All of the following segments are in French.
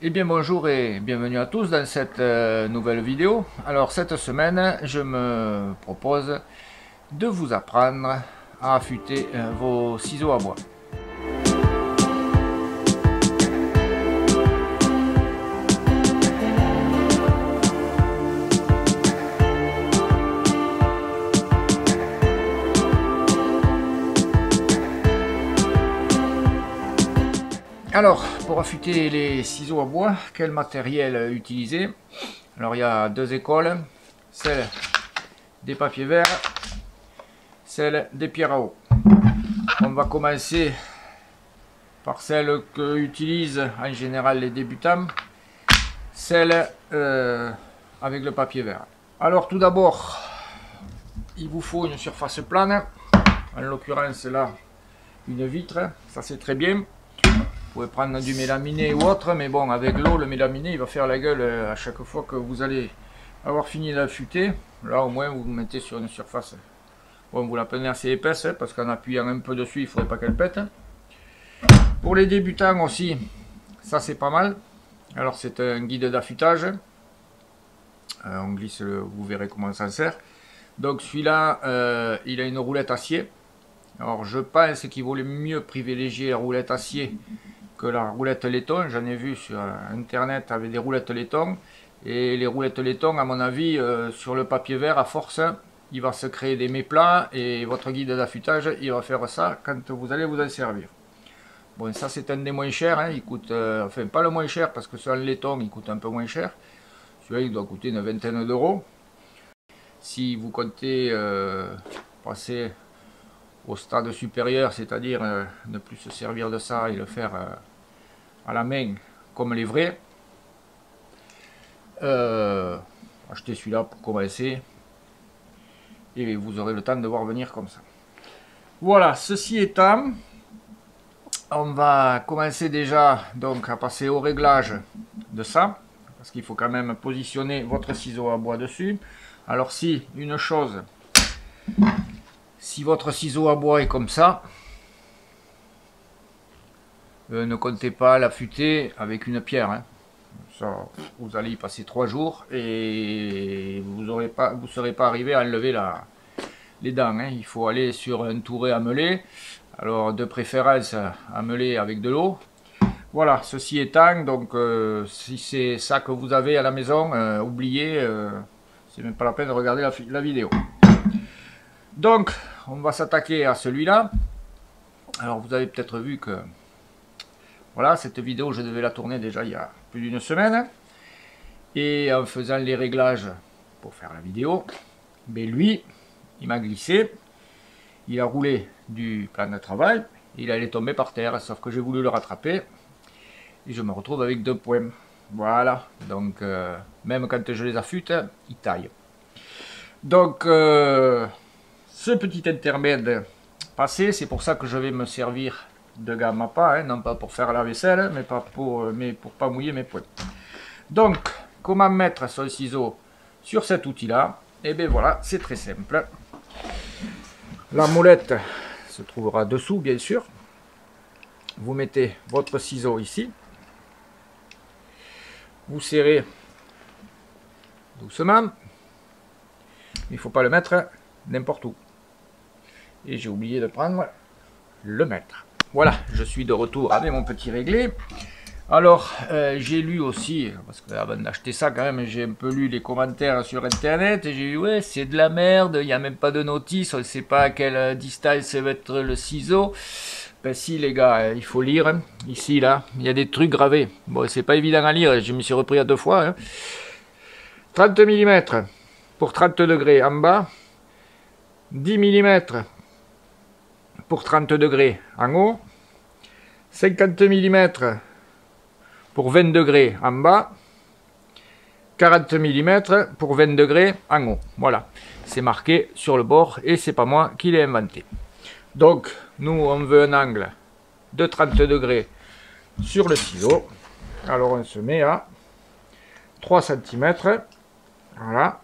Eh bien bonjour et bienvenue à tous dans cette nouvelle vidéo. Alors cette semaine je me propose de vous apprendre à affûter vos ciseaux à bois. Alors, pour affûter les ciseaux à bois, quel matériel utiliser? Alors, il y a deux écoles, celle des papiers verts, celle des pierres à eau. On va commencer par celle que utilisent en général les débutants, celle avec le papier vert. Alors, tout d'abord, il vous faut une surface plane, en l'occurrence là, une vitre, ça c'est très bien. Vous pouvez prendre du mélaminé ou autre, mais bon, avec l'eau, le mélaminé, il va faire la gueule à chaque fois que vous allez avoir fini d'affûter. Là, au moins, vous vous mettez sur une surface. Bon, vous la prenez assez épaisse, parce qu'en appuyant un peu dessus, il ne faudrait pas qu'elle pète. Pour les débutants aussi, ça c'est pas mal. Alors, c'est un guide d'affûtage. On glisse, vous verrez comment ça sert. Donc, celui-là, il a une roulette acier. Alors, je pense qu'il vaut mieux privilégier la roulette acier que la roulette laiton. J'en ai vu sur internet avec des roulettes laiton, et les roulettes laiton, à mon avis, sur le papier vert, à force, il va se créer des méplats, et votre guide d'affûtage, il va faire ça quand vous allez vous en servir. Bon, ça c'est un des moins chers, hein. Il coûte, enfin pas le moins cher, parce que sur le laiton il coûte un peu moins cher. Celui-là il doit coûter une vingtaine d'euros. Si vous comptez passer au stade supérieur, c'est-à-dire ne plus se servir de ça et le faire à la main comme les vrais, achetez celui-là pour commencer et vous aurez le temps de voir venir comme ça. Voilà, ceci étant, on va commencer déjà donc à passer au réglage de ça, parce qu'il faut quand même positionner votre ciseau à bois dessus. Alors si une chose, si votre ciseau à bois est comme ça, ne comptez pas l'affûter avec une pierre, hein. Ça, vous allez y passer 3 jours et vous ne serez pas arrivé à enlever les dents, hein. Il faut aller sur un touret à meuler, alors de préférence à meuler avec de l'eau. Voilà, ceci étant, donc si c'est ça que vous avez à la maison, oubliez, c'est même pas la peine de regarder la vidéo. Donc, on va s'attaquer à celui-là. Alors, vous avez peut-être vu que, voilà, cette vidéo, je devais la tourner déjà il y a plus d'une semaine. Et en faisant les réglages pour faire la vidéo, mais lui, il m'a glissé. Il a roulé du plan de travail. Il allait tomber par terre, sauf que j'ai voulu le rattraper. Et je me retrouve avec 2 points. Voilà, donc, même quand je les affûte, ils taillent. Donc, ce petit intermède passé, c'est pour ça que je vais me servir de gamme à pas, hein, non pas pour faire la vaisselle, mais pour pas mouiller mes poings. Donc, comment mettre son ciseau sur cet outil-là? Et bien voilà, c'est très simple. La molette se trouvera dessous, bien sûr. Vous mettez votre ciseau ici. Vous serrez doucement. Il ne faut pas le mettre n'importe où. Et j'ai oublié de prendre le mètre. Voilà, je suis de retour avec mon petit réglé. Alors, j'ai lu aussi, parce que avant d'acheter ça quand même, j'ai un peu lu les commentaires sur internet, et j'ai lu, ouais, c'est de la merde, il n'y a même pas de notice, on ne sait pas à quelle distance va être le ciseau. Ben si les gars, il faut lire, hein. Ici, là, il y a des trucs gravés. Bon, c'est pas évident à lire, je me suis repris à 2 fois. Hein. 30 mm pour 30 degrés en bas, 10 mm pour 30 degrés en haut, 50 mm pour 20 degrés en bas, 40 mm pour 20 degrés en haut. Voilà, c'est marqué sur le bord et c'est pas moi qui l'ai inventé. Donc, nous, on veut un angle de 30 degrés sur le ciseau. Alors, on se met à 3 cm. Voilà.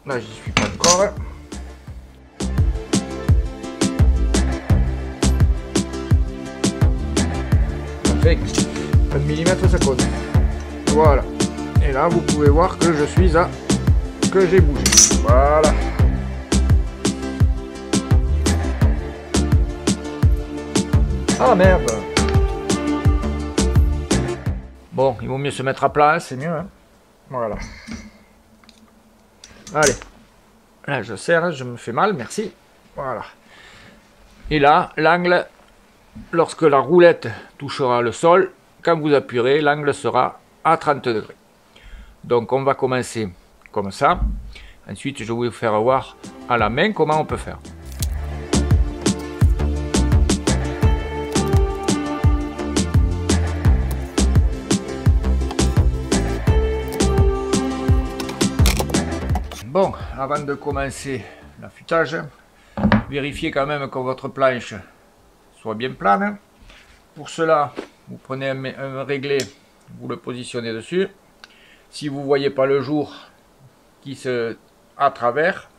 Là, j'y suis pas encore. Perfect. 1 mm seconde. Voilà. Et là, vous pouvez voir que je suis à... que j'ai bougé. Voilà. Ah merde. Bon, il vaut mieux se mettre à plat, hein, c'est mieux. Hein. Voilà. Allez. Là, je serre, je me fais mal, merci. Voilà. Et là, l'angle, lorsque la roulette touchera le sol, quand vous appuierez, l'angle sera à 30 degrés. Donc, on va commencer comme ça. Ensuite, je vais vous faire voir à la main comment on peut faire. Bon, avant de commencer l'affûtage, vérifiez quand même que votre planche soit bien plane. Pour cela, vous prenez un réglé, vous le positionnez dessus. Si vous ne voyez pas le jour qui se à travers,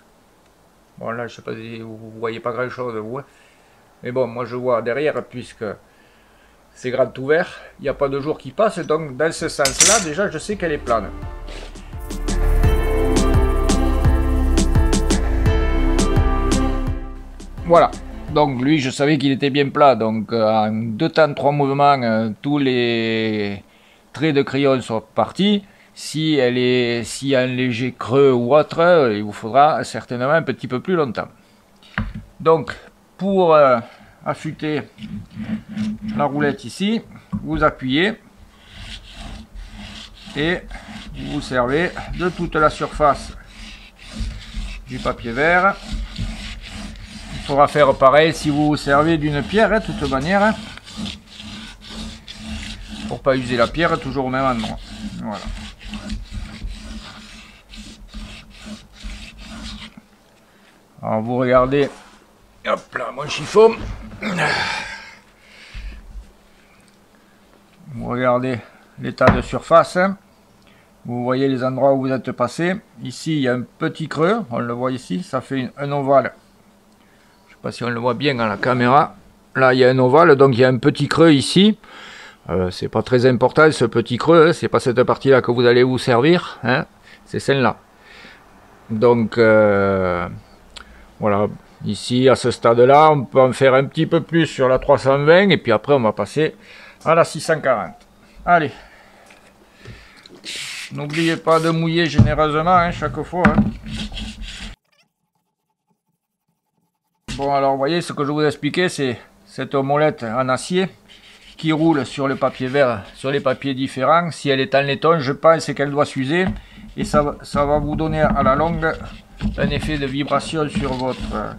bon là je sais pas si vous ne voyez pas grand chose vous, mais bon moi je vois derrière puisque c'est grand ouvert, il n'y a pas de jour qui passe, donc dans ce sens là déjà je sais qu'elle est plane. Voilà, donc lui je savais qu'il était bien plat, donc en 2 temps 3 mouvements, tous les traits de crayon sont partis. Si y a un léger creux ou autre, il vous faudra certainement un petit peu plus longtemps. Donc pour affûter la roulette ici, vous appuyez et vous vous servez de toute la surface du papier vert. Il faudra faire pareil si vous vous servez d'une pierre, de toute manière, hein, pour pas user la pierre toujours au même endroit. Voilà. Alors vous regardez, hop là, mon chiffon. Vous regardez l'état de surface. Hein. Vous voyez les endroits où vous êtes passé. Ici, il y a un petit creux, on le voit ici, ça fait un ovale. Je ne sais pas si on le voit bien à la caméra. Là, il y a un ovale, donc il y a un petit creux ici. C'est pas très important ce petit creux, hein. C'est pas cette partie-là que vous allez vous servir, hein. C'est celle-là. Donc, voilà. Ici, à ce stade-là, on peut en faire un petit peu plus sur la 320 et puis après, on va passer à la 640. Allez. N'oubliez pas de mouiller généreusement hein, chaque fois. Hein. Bon alors vous voyez ce que je vous expliquais, c'est cette molette en acier qui roule sur le papier vert, sur les papiers différents. Si elle est en laiton, je pense qu'elle doit s'user et ça va vous donner à la longue un effet de vibration sur votre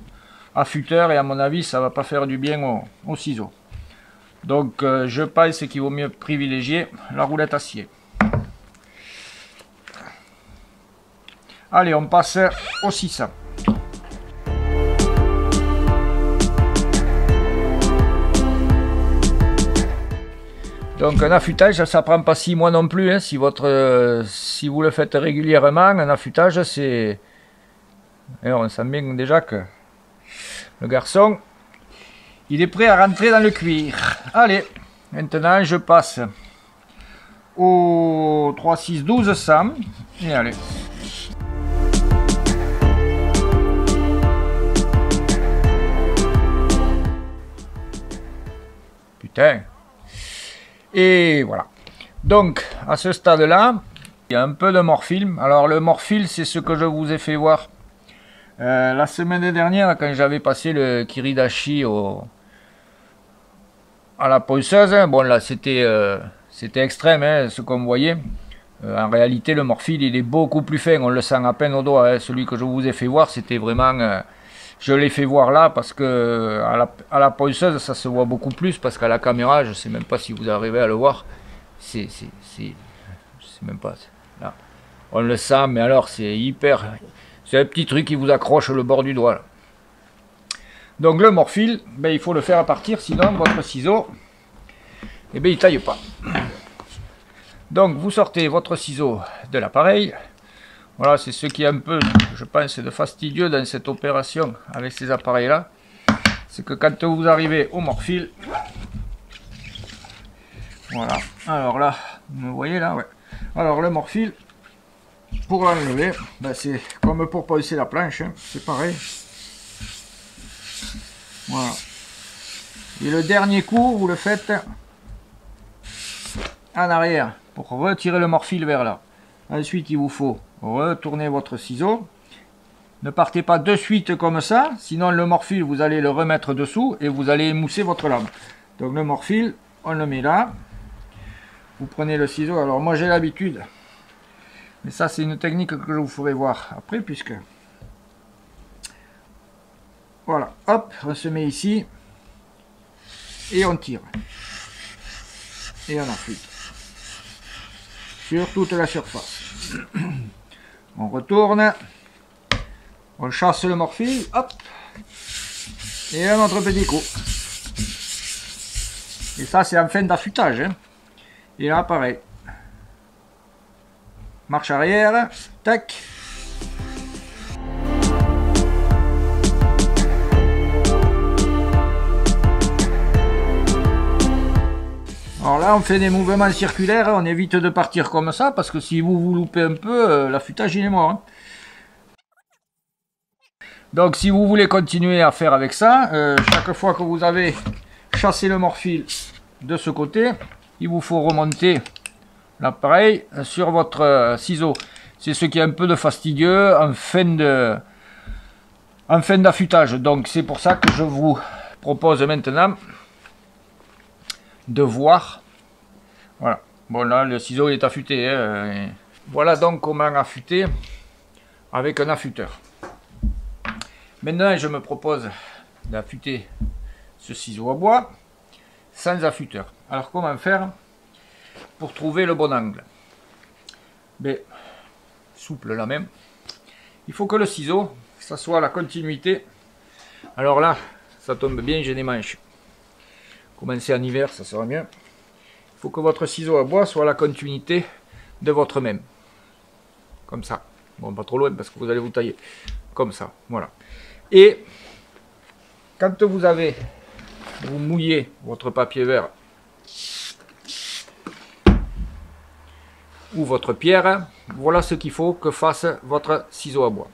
affûteur et à mon avis ça va pas faire du bien au ciseau. Donc je pense qu'il vaut mieux privilégier la roulette acier. Allez, on passe au 600. Donc un affûtage, ça prend pas 6 mois non plus. Hein, si vous le faites régulièrement, un affûtage, c'est... On sent bien déjà que le garçon, il est prêt à rentrer dans le cuir. Allez, maintenant je passe au 3, 6, 12, 100. Et allez. Putain. Et voilà. Donc, à ce stade-là, il y a un peu de morphile. Alors, le morphile, c'est ce que je vous ai fait voir la semaine dernière, quand j'avais passé le Kiridashi à la ponceuse. Bon, là, c'était extrême, hein, ce qu'on voyait. En réalité, le morphile, il est beaucoup plus fin. On le sent à peine au doigt. Hein. Celui que je vous ai fait voir, c'était vraiment... je l'ai fait voir là parce que à la ponceuse ça se voit beaucoup plus parce qu'à la caméra je sais même pas si vous arrivez à le voir, je sais même pas là. On le sent mais alors c'est hyper, c'est un petit truc qui vous accroche le bord du doigt là. Donc le morphile, ben, il faut le faire à partir sinon votre ciseau il taille pas. Donc vous sortez votre ciseau de l'appareil. Voilà, c'est ce qui est un peu, je pense, de fastidieux dans cette opération avec ces appareils-là. C'est que quand vous arrivez au morphile, voilà, alors là, vous voyez là, ouais. Alors le morfil, pour l'enlever, ben c'est comme pour polisser la planche, hein, c'est pareil. Voilà. Et le dernier coup, vous le faites en arrière pour retirer le morfil vers là. Ensuite, il vous faut retourner votre ciseau. Ne partez pas de suite comme ça, sinon le morfil, vous allez le remettre dessous et vous allez émousser votre lame. Donc le morfil, on le met là. Vous prenez le ciseau. Alors moi j'ai l'habitude, mais ça c'est une technique que je vous ferai voir après, puisque... Voilà, hop, on se met ici. Et on tire. Et on affûte. Sur toute la surface. On retourne. On chasse le morfil, hop, et un autre petit coup. Et ça, c'est en fin d'affûtage. Hein. Et là, pareil. Marche arrière, tac. Alors là, on fait des mouvements circulaires, on évite de partir comme ça, parce que si vous vous loupez un peu, l'affûtage, il est mort. Hein. Donc si vous voulez continuer à faire avec ça, chaque fois que vous avez chassé le morfil de ce côté, il vous faut remonter l'appareil sur votre ciseau. C'est ce qui est un peu de fastidieux en fin d'affûtage. Donc c'est pour ça que je vous propose maintenant de voir. Voilà. Bon là le ciseau il est affûté. Hein. Voilà donc comment affûter avec un affûteur. Maintenant, je me propose d'affûter ce ciseau à bois sans affûteur. Alors, comment faire pour trouver le bon angle? Mais, souple la même. Il faut que le ciseau, ça soit à la continuité. Alors là, ça tombe bien, j'ai des manches. Commencez en hiver, ça sera mieux. Il faut que votre ciseau à bois soit à la continuité de votre même. Comme ça. Bon, pas trop loin parce que vous allez vous tailler. Comme ça, voilà. Et quand vous mouillez votre papier vert ou votre pierre, voilà ce qu'il faut que fasse votre ciseau à bois.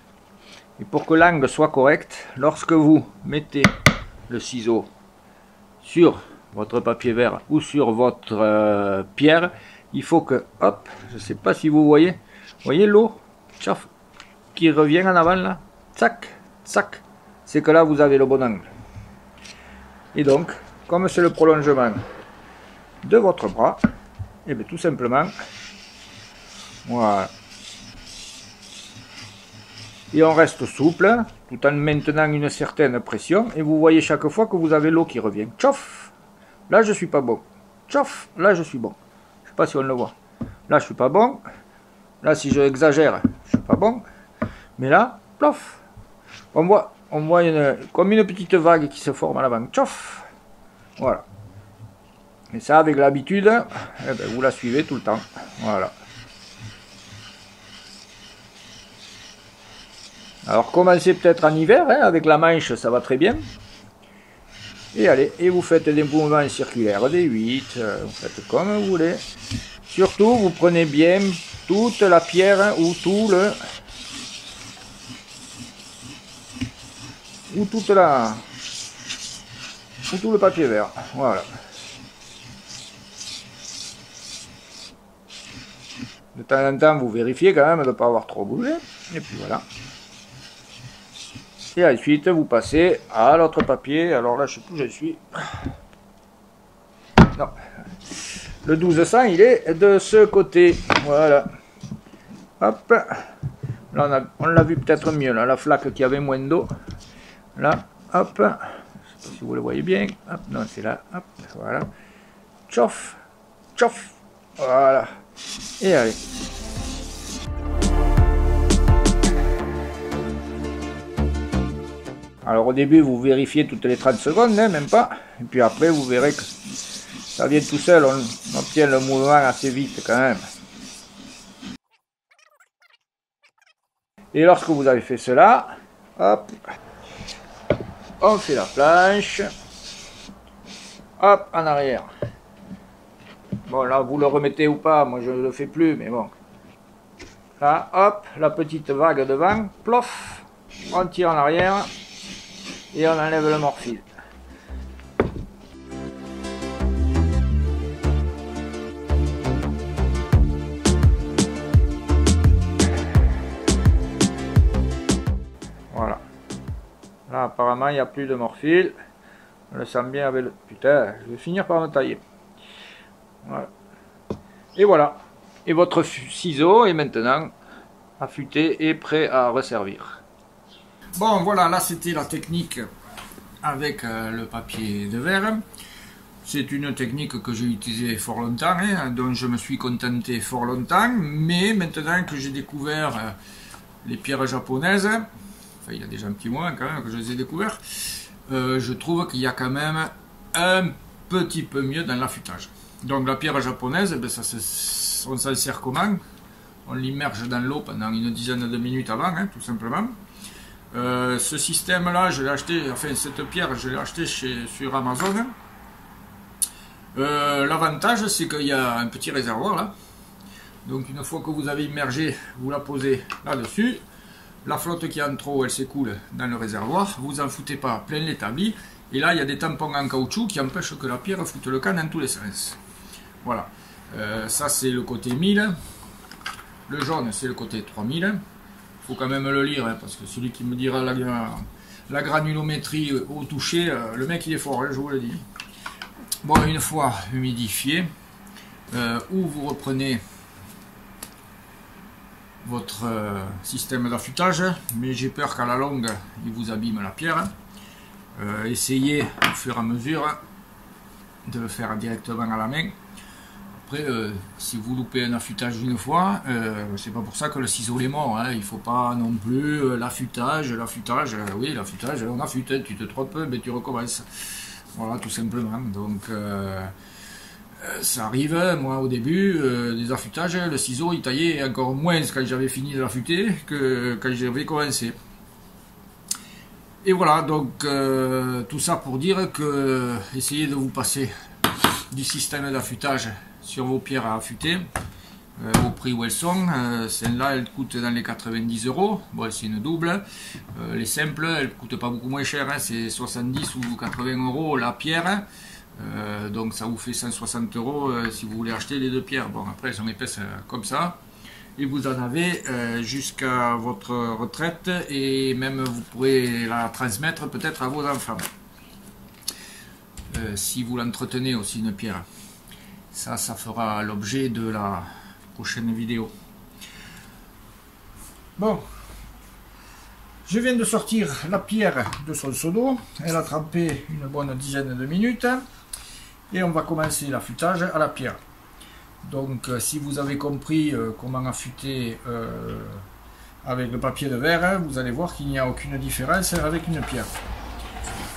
Et pour que l'angle soit correct, lorsque vous mettez le ciseau sur votre papier vert ou sur votre pierre, il faut que, hop, je ne sais pas si vous voyez l'eau qui revient en avant là, tsac, tsac. C'est que là vous avez le bon angle. Et donc, comme c'est le prolongement de votre bras, et bien tout simplement, voilà. Et on reste souple, tout en maintenant une certaine pression, et vous voyez chaque fois que vous avez l'eau qui revient. Tchouf, là je suis pas bon. Tchouf, là je suis bon. Je sais pas si on le voit. Là je suis pas bon. Là si je exagère, je suis pas bon. Mais là, plof, on voit comme une petite vague qui se forme à l'avant. Tchouf, voilà. Et ça, avec l'habitude, eh ben, vous la suivez tout le temps. Voilà. Alors, commencez peut-être en hiver, hein, avec la manche, ça va très bien. Et allez, et vous faites des mouvements circulaires, des 8, vous faites comme vous voulez. Surtout, vous prenez bien toute la pierre ou tout le... ou tout le papier vert, voilà. De temps en temps, vous vérifiez quand même de ne pas avoir trop bougé, et puis voilà. Et ensuite, vous passez à l'autre papier, alors là, je sais plus où je suis. Non, le 1200, il est de ce côté, voilà. Hop, là, on l'a vu peut-être mieux, là, la flaque qui avait moins d'eau. Là, hop, je ne sais pas si vous le voyez bien, hop, non c'est là, hop, voilà, tchouf, tchouf, voilà, et allez. Alors au début vous vérifiez toutes les 30 secondes, hein, même pas, et puis après vous verrez que ça vient tout seul, on obtient le mouvement assez vite quand même. Et lorsque vous avez fait cela, hop, on fait la planche, hop, en arrière, Bon, là, vous le remettez ou pas, moi je ne le fais plus, mais bon. Là, hop, la petite vague devant, plof, on tire en arrière et on enlève le morphile. Voilà. Là, apparemment, il n'y a plus de morphile. On le sent bien avec le... Putain, je vais finir par me tailler. Voilà. Et voilà. Et votre ciseau est maintenant affûté et prêt à resservir. Bon, voilà, là c'était la technique avec le papier de verre. C'est une technique que j'ai utilisée fort longtemps, hein, dont je me suis contenté fort longtemps. Mais maintenant que j'ai découvert les pierres japonaises, enfin il y a déjà un petit mois quand même que je les ai découvertes, je trouve qu'il y a quand même un petit peu mieux dans l'affûtage. Donc la pierre japonaise, ben on s'en sert comment? On l'immerge dans l'eau pendant une dizaine de minutes avant, hein, tout simplement. Ce système là, je l'ai acheté, enfin cette pierre, je l'ai acheté sur Amazon. L'avantage c'est qu'il y a un petit réservoir là. Donc une fois que vous avez immergé, vous la posez là-dessus. La flotte qui est en trop, elle s'écoule dans le réservoir. Vous en foutez pas plein l'établi. Et là, il y a des tampons en caoutchouc qui empêchent que la pierre foute le camp dans tous les sens. Voilà. Ça, c'est le côté 1000. Le jaune, c'est le côté 3000. Il faut quand même le lire, hein, parce que celui qui me dira la granulométrie au toucher, le mec, il est fort, hein, je vous le dis. Bon, une fois humidifié, où vous reprenez votre système d'affûtage, mais j'ai peur qu'à la longue il vous abîme la pierre. Essayez au fur et à mesure de le faire directement à la main. Après, si vous loupez un affûtage une fois, c'est pas pour ça que le ciseau est mort, hein. Il faut pas non plus l'affûtage, oui l'affûtage, on affûte, tu te trompes, mais tu recommences. Voilà, tout simplement. Donc ça arrive, moi au début des affûtages, le ciseau il taillait encore moins quand j'avais fini de l'affûter que quand j'avais commencé. Et voilà, donc tout ça pour dire que essayez de vous passer du système d'affûtage sur vos pierres à affûter, au prix où elles sont. Celle-là, elle coûte dans les 90 €. Bon, c'est une double. Les simples, elles ne coûtent pas beaucoup moins cher, hein, c'est 70 ou 80 € la pierre. Donc ça vous fait 160 € si vous voulez acheter les deux pierres. Bon, après elles sont épaisses comme ça. Et vous en avez jusqu'à votre retraite, et même vous pourrez la transmettre peut-être à vos enfants. Si vous l'entretenez aussi une pierre. Ça fera l'objet de la prochaine vidéo. Bon. Je viens de sortir la pierre de son seau d'eau. Elle a trempé une bonne dizaine de minutes. Et on va commencer l'affûtage à la pierre. Donc si vous avez compris comment affûter avec le papier de verre, vous allez voir qu'il n'y a aucune différence avec une pierre.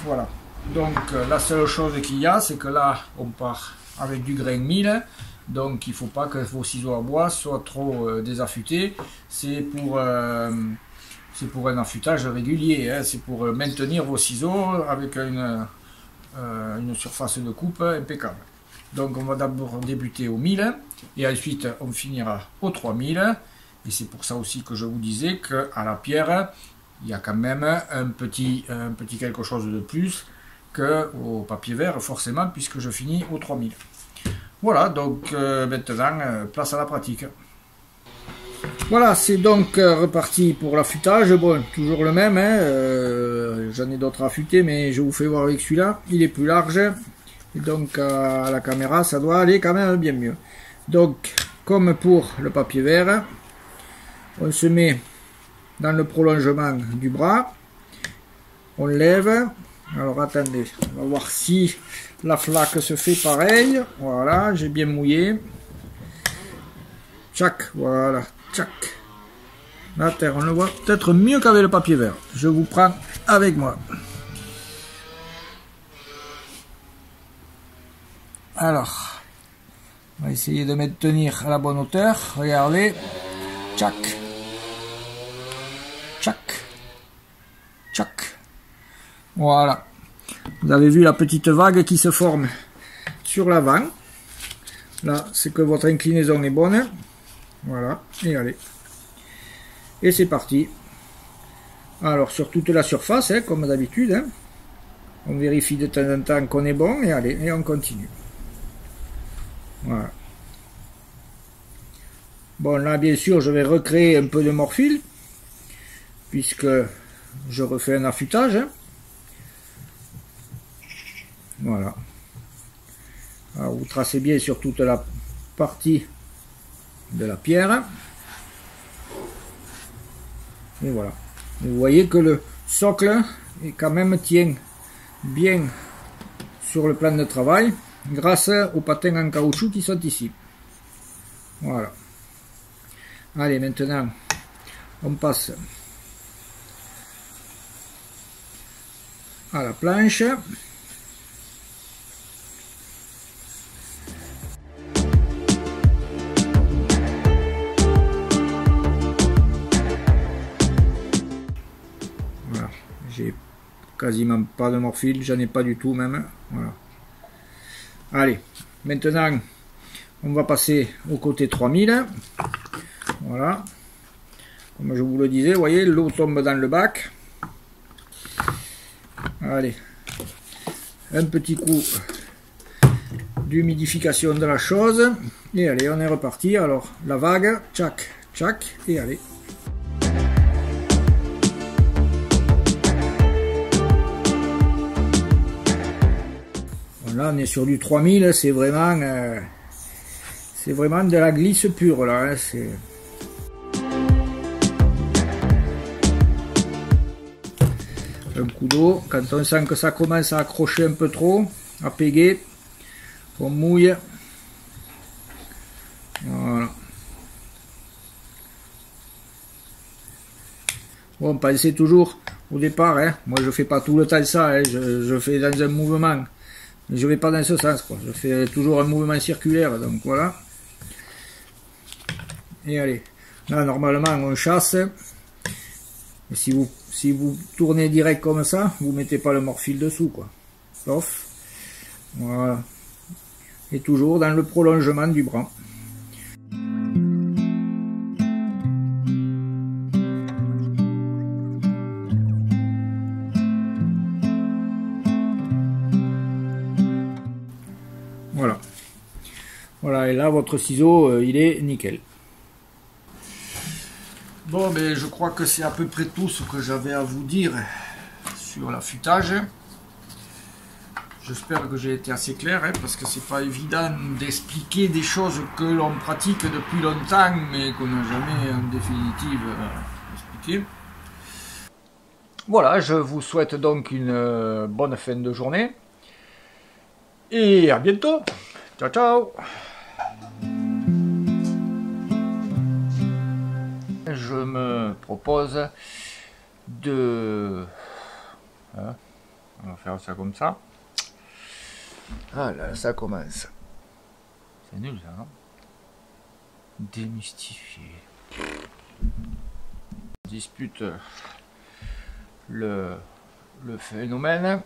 Voilà. Donc la seule chose qu'il y a, c'est que là on part avec du grain 1000. Donc il ne faut pas que vos ciseaux à bois soient trop désaffûtés. C'est pour un affûtage régulier, hein. C'est pour maintenir vos ciseaux avec une surface de coupe impeccable. Donc on va d'abord débuter au 1000 et ensuite on finira au 3000. Et c'est pour ça aussi que je vous disais qu'à la pierre, il y a quand même un petit quelque chose de plus qu'au papier vert, forcément, puisque je finis au 3000. Voilà, donc maintenant, place à la pratique. Voilà, c'est donc reparti pour l'affûtage. Bon, toujours le même, hein, j'en ai d'autres à affûter, mais je vous fais voir avec celui-là. Il est plus large, et donc à la caméra, ça doit aller quand même bien mieux. Donc, comme pour le papier vert, on se met dans le prolongement du bras, on lève. Alors attendez, on va voir si la flaque se fait pareil. Voilà, j'ai bien mouillé. Tchac, voilà, tchac. La terre, on le voit peut-être mieux qu'avec le papier vert. Je vous prends avec moi. Alors, on va essayer de maintenir à la bonne hauteur. Regardez, tchac, tchac, tchac. Voilà. Vous avez vu la petite vague qui se forme sur l'avant. là, c'est que votre inclinaison est bonne. Voilà, et allez. Et c'est parti. Alors, sur toute la surface, hein, comme d'habitude, hein, on vérifie de temps en temps qu'on est bon, et allez, et on continue. Voilà. Bon, là, bien sûr, je vais recréer un peu de morphile, puisque je refais un affûtage. Hein. Voilà. Alors, vous tracez bien sur toute la partie de la pierre. Et voilà. Et vous voyez que le socle est quand même tient bien sur le plan de travail grâce aux patins en caoutchouc qui sont ici. Voilà. Allez, maintenant, on passe à la planche. Voilà, j'ai quasiment pas de morphile, j'en ai pas du tout même. Voilà. Allez, maintenant, on va passer au côté 3000. Voilà. Comme je vous le disais, vous voyez, l'eau tombe dans le bac. Allez, un petit coup d'humidification de la chose. Et allez, on est reparti. Alors, la vague, tchac, tchac, et allez. Bon, là, on est sur du 3000, c'est vraiment de la glisse pure, là. Hein, c'est... un coup d'eau, quand on sent que ça commence à accrocher un peu trop, à péguer, on mouille. Voilà. Bon, pensez toujours au départ, hein, moi je fais pas tout le temps ça, hein, je fais dans un mouvement, mais je vais pas dans ce sens, quoi. Je fais toujours un mouvement circulaire, donc voilà. Et allez, là normalement on chasse. Et si vous tournez direct comme ça, vous mettez pas le morphile dessous, quoi. Sauf, voilà. Et toujours dans le prolongement du bras. Voilà. Voilà, et là votre ciseau, il est nickel. Bon, ben, je crois que c'est à peu près tout ce que j'avais à vous dire sur l'affûtage. J'espère que j'ai été assez clair, hein, parce que c'est pas évident d'expliquer des choses que l'on pratique depuis longtemps, mais qu'on n'a jamais en définitive expliqué. Voilà, je vous souhaite donc une bonne fin de journée. Et à bientôt. Ciao, ciao. Je me propose de... Hein, on va faire ça comme ça. Ah là, ça commence. C'est nul ça, non? Démystifier. On dispute le phénomène.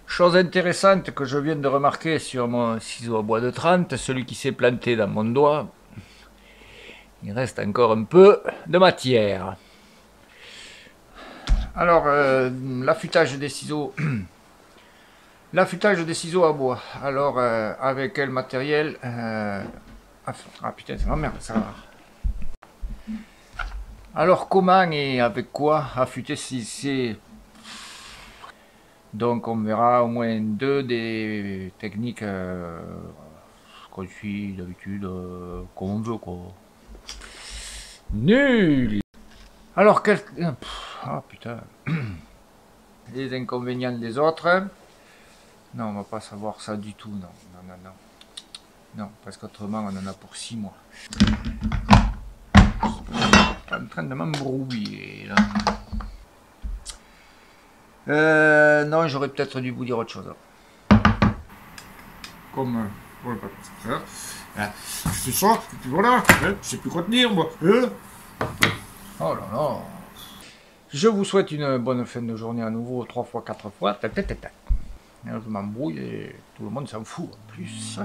Chose intéressante que je viens de remarquer sur mon ciseau à bois de 30, celui qui s'est planté dans mon doigt, il reste encore un peu de matière. Alors, l'affûtage des ciseaux, à bois. Alors, avec quel matériel ah putain, c'est ma merde, ça va. Alors, comment et avec quoi affûter si c'est... Donc on verra au moins deux des techniques qu'on suit d'habitude, comme on veut, quoi. Nul. Alors quel... Ah putain. Les inconvénients des autres. Non, on va pas savoir ça du tout, non. Non, parce qu'autrement on en a pour 6 mois. Je suis en train de m'embrouiller là. Non, j'aurais peut-être dû vous dire autre chose. Comme... c'est ça, et puis voilà, je sais plus quoi tenir, moi. Oh là là. Je vous souhaite une bonne fin de journée à nouveau, 3 fois, 4 fois. Tac, tac, tac, tac. Je m'embrouille et tout le monde s'en fout en plus.